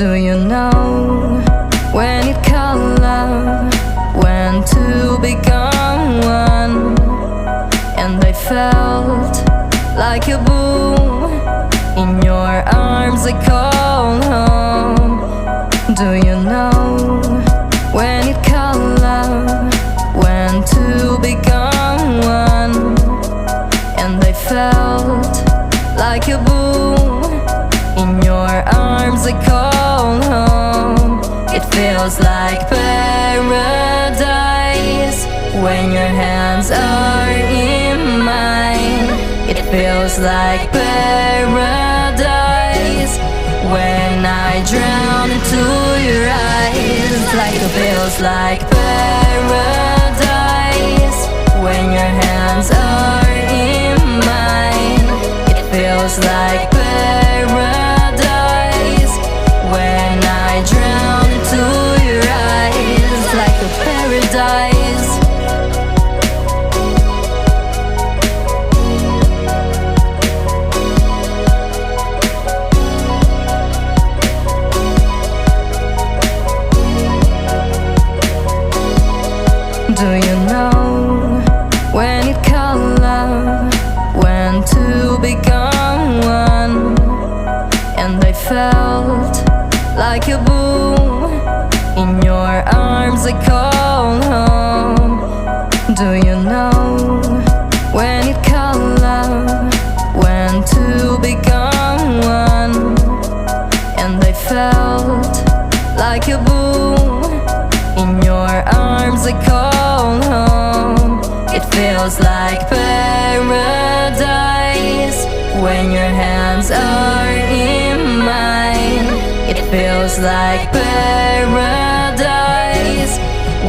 Do you know when you call love, when to become one? And I felt like a boom in your arms, I call home. Do you know when you call love, when to become one? And I felt like a boom in your arms, I call home. It feels like paradise when your hands are in mine. It feels like paradise when I drown into your eyes. Like it feels like paradise when your hands are in mine. It feels like paradise when I drown into your eyes. Like a paradise. Do you know when you call love, when to become one? And I felt like a boom in your arms, I call home. Do you know when you call love, when to become one? And I felt like a boom in your arms, I call home. It feels like paradise when your hands are in mine. It feels like paradise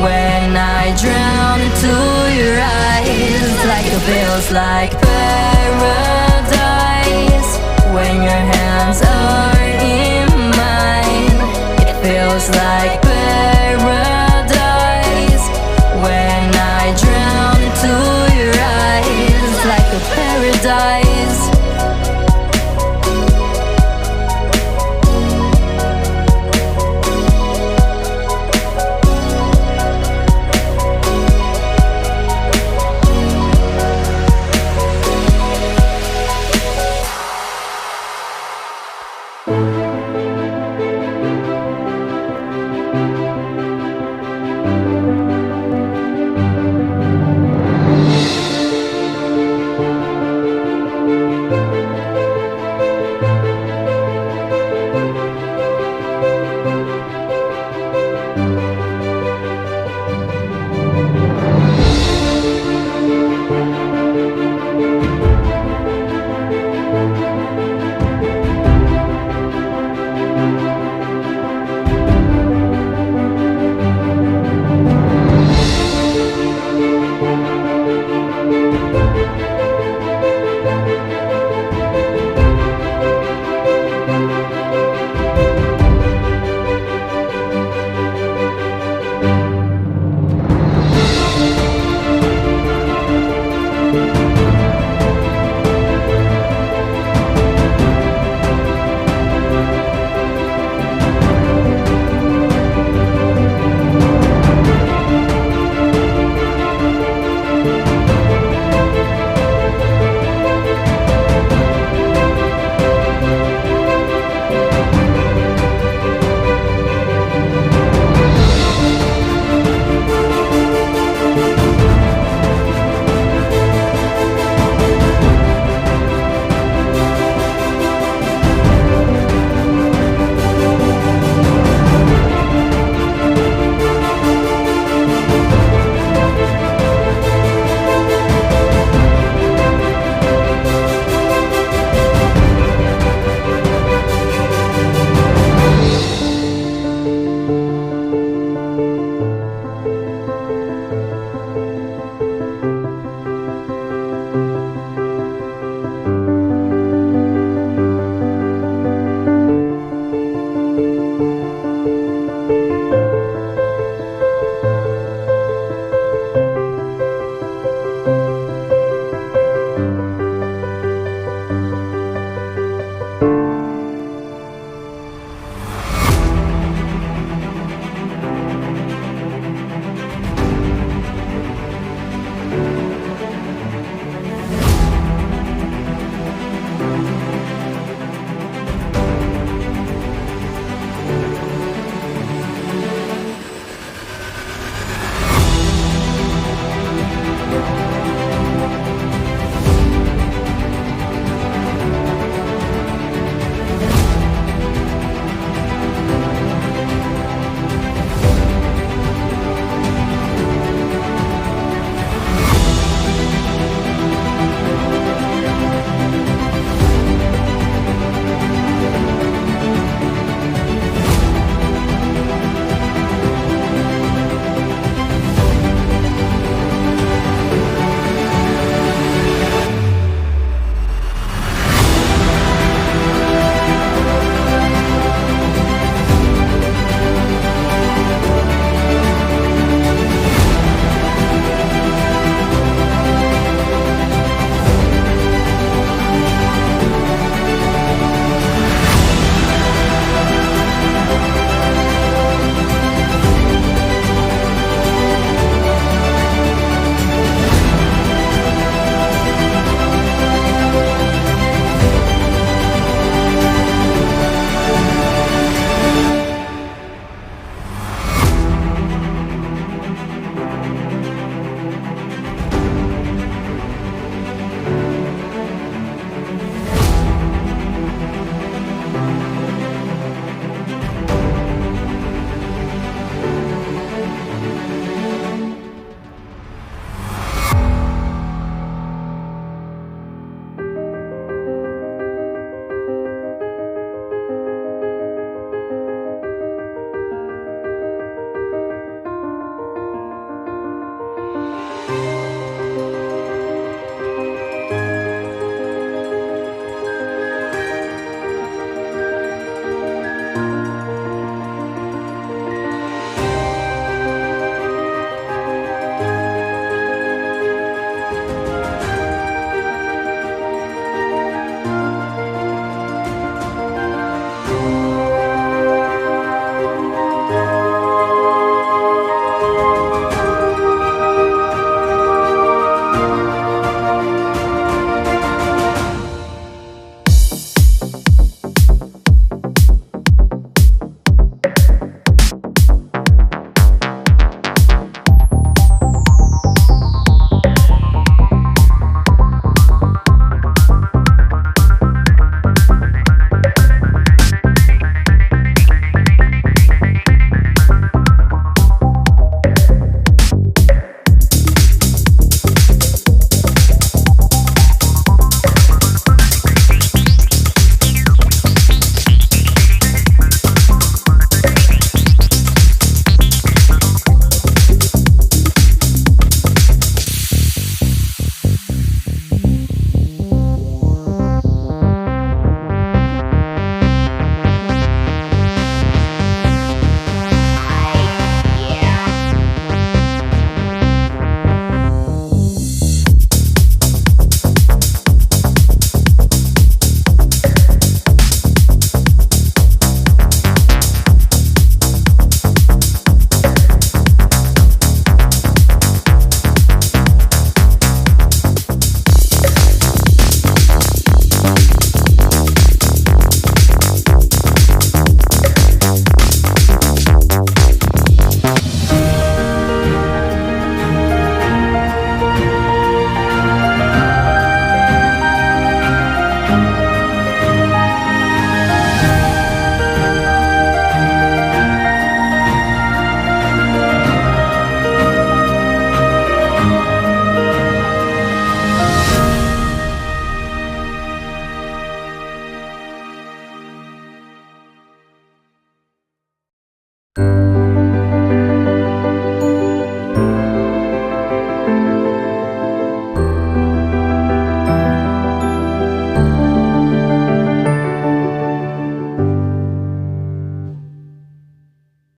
when I drown into your eyes. Like it feels like paradise when your hands are in mine. It feels like paradise